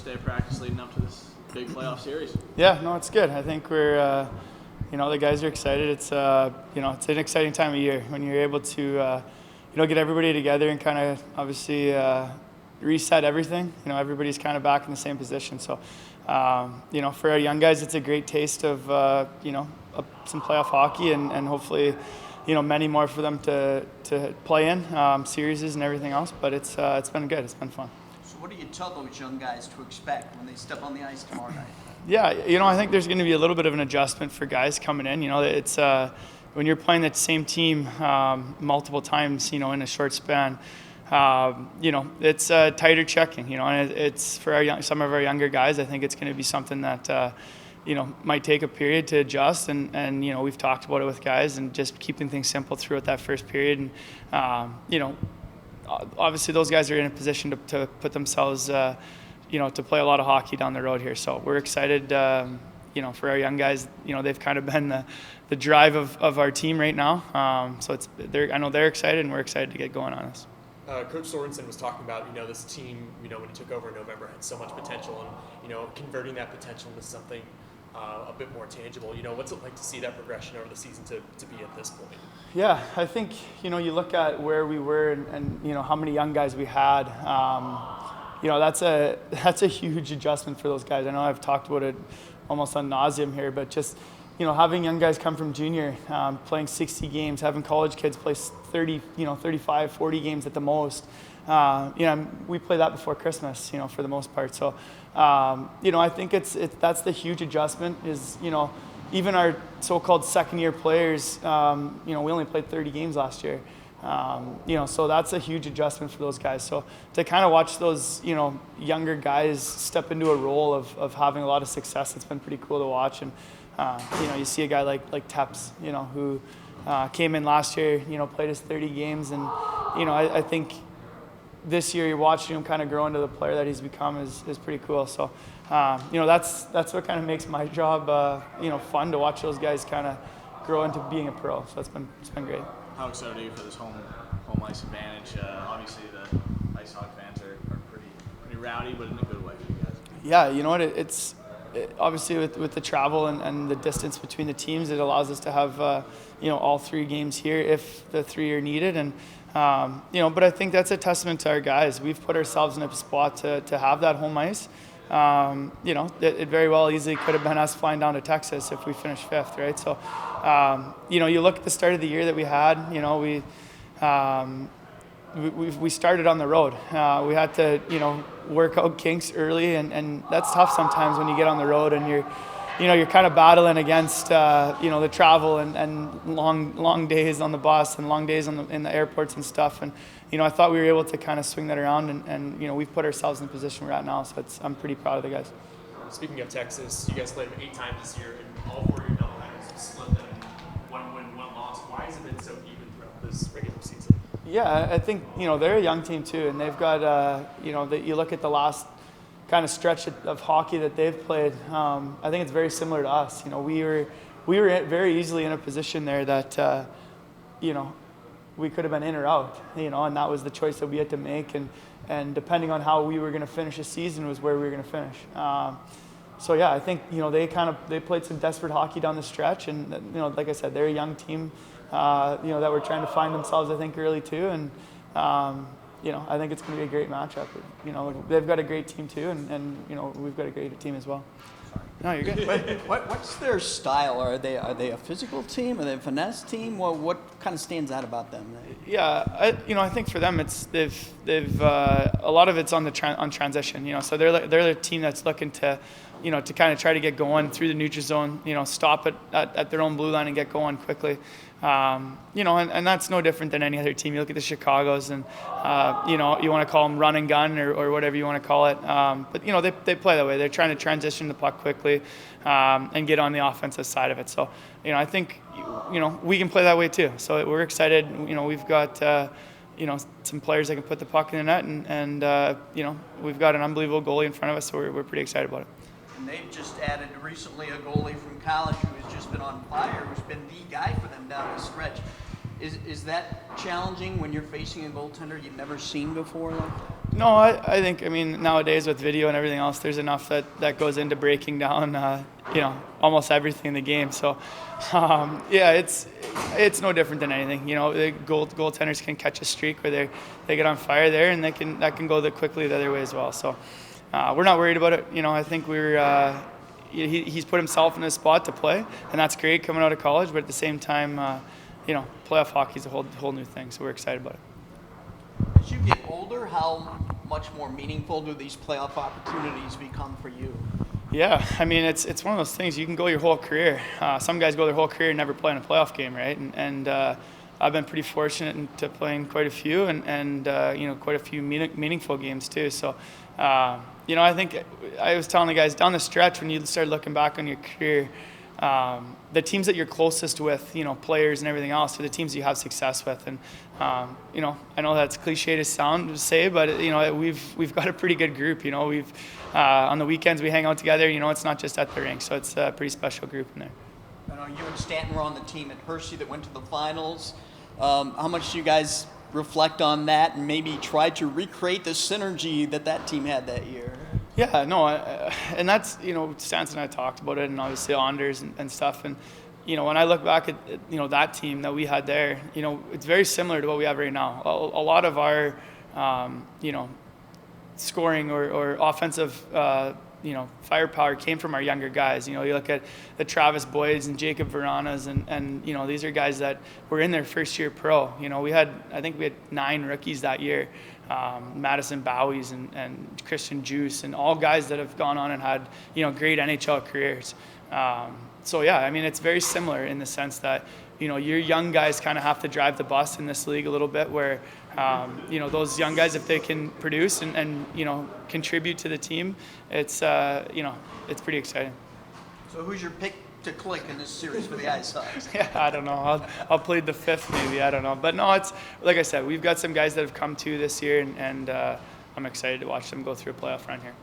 day of practice leading up to this big playoff series? Yeah, no, it's good. I think we're, the guys are excited. It's, it's an exciting time of year when you're able to, get everybody together and kind of obviously reset everything. Everybody's kind of back in the same position. So, for our young guys, it's a great taste of, some playoff hockey and hopefully, many more for them to play in, series and everything else. But it's been good. It's been fun. So what do you tell those young guys to expect when they step on the ice tomorrow night? Yeah, I think there's going to be a little bit of an adjustment for guys coming in. It's when you're playing that same team multiple times, in a short span, it's tighter checking, and it's for some of our younger guys. I think it's going to be something that, might take a period to adjust. And we've talked about it with guys and just keeping things simple throughout that first period. And, obviously those guys are in a position to put themselves, to play a lot of hockey down the road here. So we're excited, for our young guys. They've kind of been the drive of our team right now. I know they're excited, and we're excited to get going on this. Coach Sorensen was talking about, this team, when he took over in November had so much potential and, converting that potential into something a bit more tangible. What's it like to see that progression over the season to be at this point? Yeah, I think, you look at where we were and how many young guys we had. That's a huge adjustment for those guys. I know I've talked about it almost ad nauseum here, but just, having young guys come from junior, playing 60 games, having college kids play 30, 35, 40 games at the most. We play that before Christmas, for the most part. So, I think that's the huge adjustment is, even our so-called second-year players, we only played 30 games last year. So that's a huge adjustment for those guys. So to kind of watch those, younger guys step into a role of having a lot of success, it's been pretty cool to watch. And, you see a guy like Teps, who came in last year, played his 30 games. And, I think this year you're watching him kind of grow into the player that he's become is pretty cool. So, that's what kind of makes my job, fun to watch those guys kind of grow into being a pro. So it's been great. How excited are you for this home ice advantage? Obviously, the IceHogs fans are pretty rowdy, but in a good way for you guys. Yeah, obviously with the travel and the distance between the teams, it allows us to have all 3 games here if the 3 are needed. And but I think that's a testament to our guys. We've put ourselves in a spot to have that home ice. It very well easily could have been us flying down to Texas if we finished 5th, right? So, you look at the start of the year that we had, we started on the road. We had to, work out kinks early, and that's tough sometimes when you get on the road and you're kind of battling against, the travel and long days on the bus and long days in the airports and stuff. And, I thought we were able to kind of swing that around and we've put ourselves in the position we're at now. So I'm pretty proud of the guys. Speaking of Texas, you guys played them 8 times this year, and all 4 of your doubleheaders have split them in 1 win, 1 loss. Why has it been so even throughout this regular season? Yeah, I think, they're a young team too, and they've got, you look at the last kind of stretch of hockey that they've played. I think it's very similar to us. We were very easily in a position there that, we could have been in or out, and that was the choice that we had to make. And depending on how we were going to finish the season was where we were going to finish. So yeah, I think, they played some desperate hockey down the stretch, and, like I said, they're a young team, that were trying to find themselves, I think, early too. And, I think it's going to be a great matchup. They've got a great team too, and we've got a great team as well. No, you're good. What's their style? Are they a physical team? Are they a finesse team? Well, what kind of stands out about them? Yeah, I think for them they've a lot of it's on transition. So they're a team that's looking to, to kind of try to get going through the neutral zone. Stop at their own blue line and get going quickly. And that's no different than any other team. You look at the Chicagos and, you want to call them run and gun or whatever you want to call it. But, they play that way. They're trying to transition the puck quickly and get on the offensive side of it. So, I think, we can play that way too. So we're excited. We've got, some players that can put the puck in the net and we've got an unbelievable goalie in front of us. So we're pretty excited about it. And they've just added recently a goalie from college who has just been on fire, who's been the guy for them down the stretch. Is that challenging when you're facing a goaltender you've never seen before like that? No, I think, I mean, nowadays with video and everything else, there's enough that goes into breaking down, almost everything in the game. So, yeah, it's no different than anything. The goaltenders can catch a streak where they get on fire there, and that can go quickly the other way as well. So, we're not worried about it. I think he's put himself in a spot to play, and that's great coming out of college. But at the same time, playoff hockey is a whole new thing. So we're excited about it. As you get older, how much more meaningful do these playoff opportunities become for you? Yeah, I mean, it's one of those things. You can go your whole career. Some guys go their whole career and never play in a playoff game, right? And I've been pretty fortunate to play in quite a few and quite a few meaningful games too. So, I think I was telling the guys down the stretch when you start looking back on your career, the teams that you're closest with, players and everything else, are the teams you have success with. And, I know that's cliche to say, but, we've got a pretty good group. We've on the weekends we hang out together. It's not just at the rink, so it's a pretty special group in there. I know you and Stanton were on the team at Hershey that went to the finals. How much do you guys reflect on that and maybe try to recreate the synergy that team had that year? Yeah, no, and that's, Stanton and I talked about it, and obviously Anders and stuff. And, when I look back at, that team that we had there, it's very similar to what we have right now. A lot of our, scoring or offensive, firepower came from our younger guys. You look at the Travis Boyds and Jacob Veranas, and these are guys that were in their first year pro. I think we had 9 rookies that year. Madison Bowies and Christian Juice, and all guys that have gone on and had great NHL careers. So yeah, I mean, it's very similar in the sense that your young guys kind of have to drive the bus in this league a little bit, where those young guys, if they can produce and contribute to the team, it's pretty exciting. So who's your pick to click in this series for the IceHogs? Yeah, I don't know. I'll plead the fifth maybe. I don't know. But no, it's like I said, we've got some guys that have come to this year, and I'm excited to watch them go through a playoff run here.